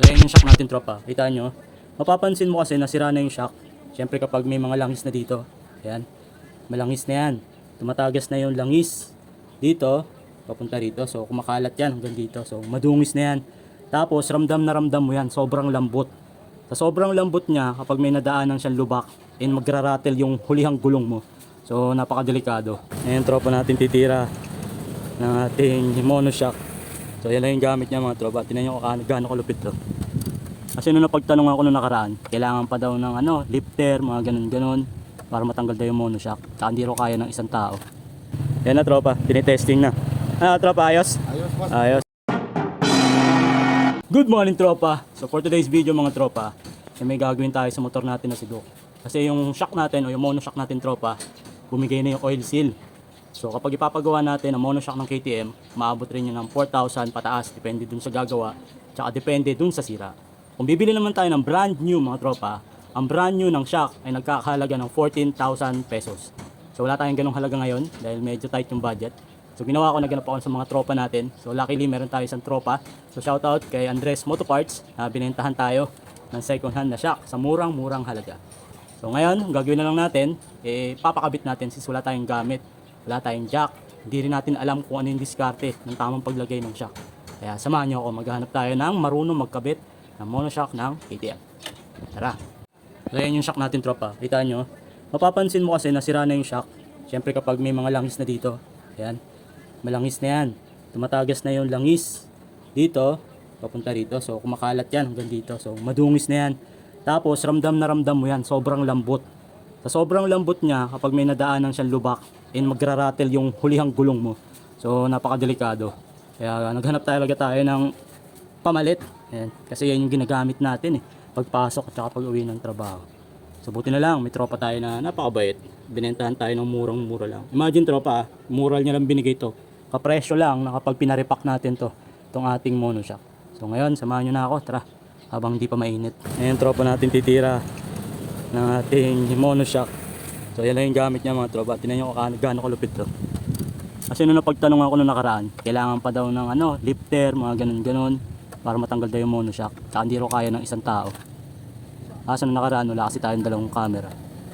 Ayan yung shock natin, tropa. Kita nyo. Mapapansin mo kasi nasira na yung shock. Siyempre kapag may mga langis na dito. Ayan. Malangis na yan. Tumatagas na yung langis. Dito. Papunta rito. So kumakalat yan hanggang dito. So madungis na yan. Tapos ramdam na ramdam mo yan. Sobrang lambot. Sa sobrang lambot niya, kapag may nadaanan siyang lubak, and magraratel yung hulihang gulong mo. So napakadelikado. Ayan, tropa natin titira ng ating monoshock. So yan lang yung gamit niya, mga tropa. Tingnan nyo kung gaano kalupit to. Kasi nung napagtanong ako nung nakaraan, kailangan pa daw ng lifter, mga ganun-ganun, para matanggal daw yung monoshock. Tsaka hindi ro kaya ng isang tao. Yan na, tropa, tinitesting na. Tropa, ayos? Ayos, boss. Ayos. Good morning, tropa. So for today's video, mga tropa, may gagawin tayo sa motor natin na si Duke. Kasi yung shock natin o yung monoshock natin, tropa, bumigay na yung oil seal. So kapag ipapagawa natin ang monoshock ng KTM, maabot rin yun ng 4,000 pataas, depende dun sa gagawa, tsaka depende dun sa sira. Kung bibili naman tayo ng brand new, mga tropa, ang brand new ng shock ay nagkakahalaga ng 14,000 pesos. So wala tayong ganong halaga ngayon dahil medyo tight yung budget. So ginawa ko, naganap ako sa mga tropa natin. So luckily meron tayo isang tropa. So shoutout kay Andres Motoparts na binentahan tayo ng second hand na shock sa murang-murang halaga. So ngayon, ang gagawin na lang natin, papakabit natin since wala tayong gamit. Wala tayong jack. Hindi rin natin alam kung ano yung diskarte ng tamang paglagay ng shock. Kaya samahan nyo ako, maghanap tayo ng marunong magkabit ng monoshock ng KTM. Tara! Ayan yung shock natin, tropa. Kita nyo. Mapapansin mo kasi nasira na yung shock. Siyempre kapag may mga langis na dito. Ayan. Malangis na yan. Tumatagas na yung langis. Dito. Papunta rito. So kumakalat yan hanggang dito. So madungis na yan. Tapos ramdam na ramdam mo yan. Sobrang lambot. Sa sobrang lambot niya, kapag may nadaanan siyang lubak, and magraratel yung hulihang gulong mo. So napakadelikado. Kaya naghanap talaga tayo ng pamalit. Ayan. Kasi yan yung ginagamit natin pagpasok at saka pag uwi ng trabaho. So buti na lang, may tropa tayo na napakabait. Binentahan tayo ng murang-mura lang. Imagine, tropa, mural niya lang binigay to. Kapresyo lang na kapag pinarepack natin to, itong ating monoshock. So ngayon, samahan nyo na ako. Tara, habang di pa mainit. Ayan, tropa natin titira ng ating monoshock. So yan lang yung gamit niya, mga tropa. Tingnan nyo kung gaano kalupit to. Kasi nung napagtanong ako nung nakaraan, kailangan pa daw ng lifter, mga ganun-ganun, para matanggal daw yung monoshock. Tsaka hindi ro kaya ng isang tao. Kaso nung nakaraan, wala kasi tayong dalawang camera.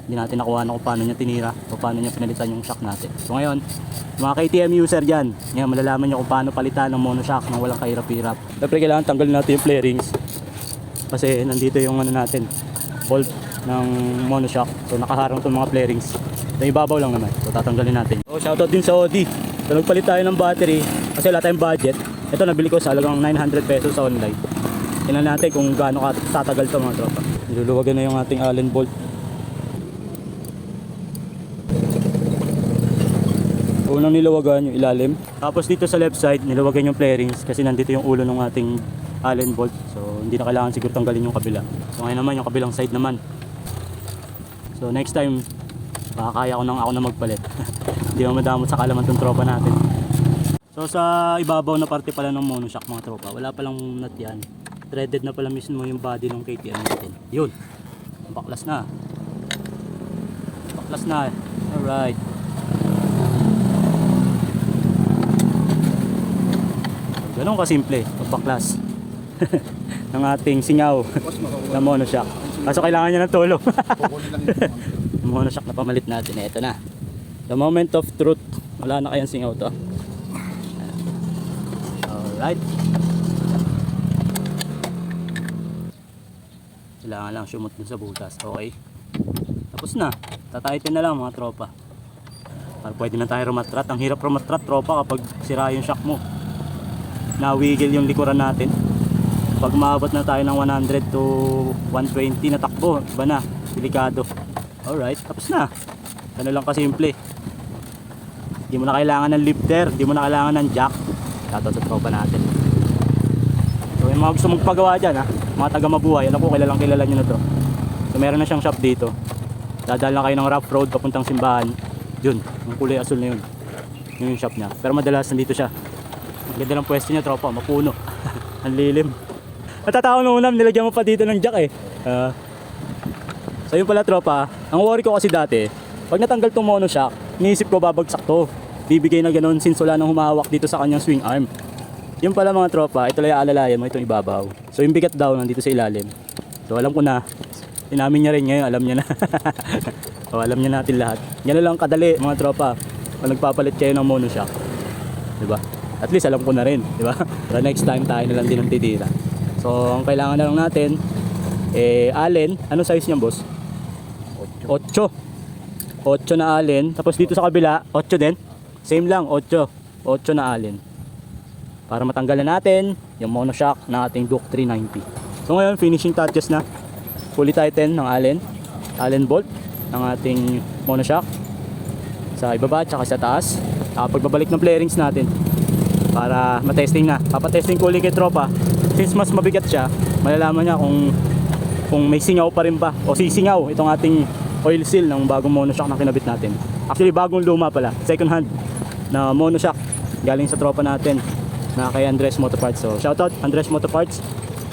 Hindi natin nakuha na kung paano niya tinira o paano niya pinalitan yung shock natin. So ngayon, mga KTM user dyan, ngayon malalaman nyo kung paano palitan ng monoshock nang walang kahirap-hirap. Siyempre kailangan tanggalin natin yung flarings. Kasi nandito yung natin, bolt ng monoshock. So nakaharang itong mga flarings. Ito ibabaw lang naman. So tatanggalin natin. So shoutout din sa Audi. So nagpalit tayo ng battery kasi wala tayong budget. Ito nabili ko sa halagang 900 pesos sa online. Tingnan natin kung gaano tatagal ito, mga tropa. Niluluwagan na yung ating Allen bolt. Unang niluwagan yung ilalim. Tapos dito sa left side niluwagan yung flarings kasi nandito yung ulo ng ating Allen bolt. So hindi na kailangan siguro tanggalin yung kabila. So ngayon naman yung kabilang side naman. So next time makakaya ko ako na magpalit. Hindi mo madamot sa kalaman tong tropa natin. So sa ibabaw na parte pala ng monoshock, mga tropa, wala palang nut yan. Threaded na pala mismo yung body ng KTM natin. Yun. Baklas na. Baklas na. Alright. Ganun kasimple pagbaklas ng ating singaw na monoshock. Kaso kailangan niya ng tulong. Yung monoshock na pamalit natin. Ito na. The moment of truth. Wala na kayang singaw to. Alright. Kailangan lang sumot dun sa butas. Okay. Tapos na. Tataitin na lang, mga tropa. Para pwede na tayo rumatrat. Ang hirap rumatrat, tropa, kapag sira yung shock mo. Nawigil yung likuran natin. Pag maabot na tayo ng 100 to 120 na takbo, iba na. Delikado. Alright. Tapos na. Ano lang kasimple. Hindi mo na kailangan ng lifter. Hindi mo na kailangan ng jack. Shoutout sa tropa natin. So yung mga gusto magpagawa dyan, mga taga Mabuhay, alam ko kilalang kilala nyo na to. So meron na siyang shop dito. Dadaan lang kayo ng rough road papuntang simbahan. Yun, yung kulay asul na yun. Yun yung shop niya. Pero madalas nandito siya. Ang ganda ng pwesto niya, tropa, mapuno. Ang lilim. Natatawa nung unam, nilagyan mo pa dito ng jack So yun pala, tropa. Ang worry ko kasi dati, pag natanggal tong monoshock, iniisip ko babagsak to. Bibigay na ganun since wala nang humahawak dito sa kanyang swing arm. Yung pala mga tropa, ito lang yung alalayan mo, itong ibabaw. So yung bigat daw nandito sa ilalim. So alam ko na, inamin niya rin ngayon, alam niya na. O, alam niya natin lahat. Yan lang kadali mga tropa. Kung nagpapalit kayo ng monoshock. Diba? At least alam ko na rin, diba? Pero next time tayo na lang din ang titira. So ang kailangan na lang natin, allen. Ano size niyan boss? 8. 8 na allen. Tapos dito sa kabila, 8 din. Same lang, 8. 8 na allen. Para matanggalan natin yung monoshock ng ating Duke 390. So ngayon, finishing touches na. Fully tighten ng allen bolt ng ating monoshock sa ibaba at sa taas. Pagbabalik ng flarings natin para matesting na. Papatesting ko ulit kay tropa. Since mas mabigat siya, malalaman niya kung may singaw pa rin ba o sisingaw itong ating oil seal ng bagong monoshock na kinabit natin. Actually bagong luma pala, second hand na monoshock galing sa tropa natin na kay Andres Motoparts. So shoutout Andres Motoparts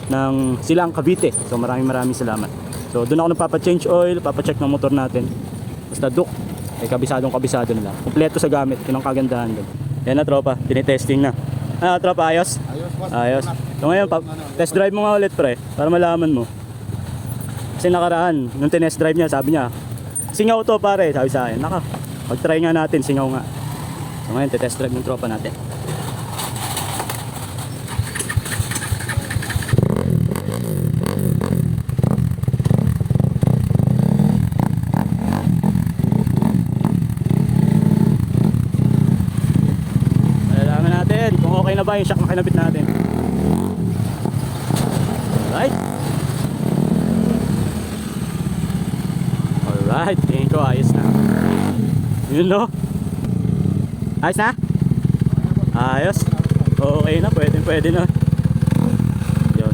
ng Silang Cavite. So maraming salamat. So doon ako nagpapa-change oil, papa-check ng motor natin. Basta Duke, kabisado nila. Kompleto sa gamit, yun ang kagandahan doon. Yan na tropa, tinitesting na. Tropa, ayos? Ayos. So ngayon, test drive mo nga ulit pre, para malaman mo. Kasi nakaraan, nung tinest drive niya, sabi niya, singaw to pare, sabi sa akin. Pag-try nga natin, singaw nga. So ngayon, test drive ng tropa natin. Kung okay na ba yung shock na kinabit natin. Alright, tingin ko ayos na. Yun no. Ayos na? Ayos. Okay na, pwede na.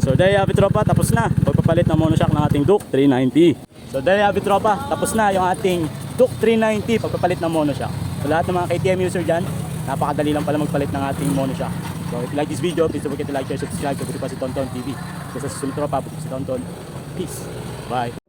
So dahil happy tropa, tapos na pagpapalit ng monoshock ng ating Duke 390. So dahil happy tropa, tapos na yung ating Duke 390 pagpapalit ng monoshock. So lahat ng mga KTM user dyan, napakadali lang pala magpalit ng ating monoshock. So if you like this video, please don't forget to like, share, subscribe. Sabuti pa si Tonton TV. So sa susunod tropa, si Tonton. Peace. Bye.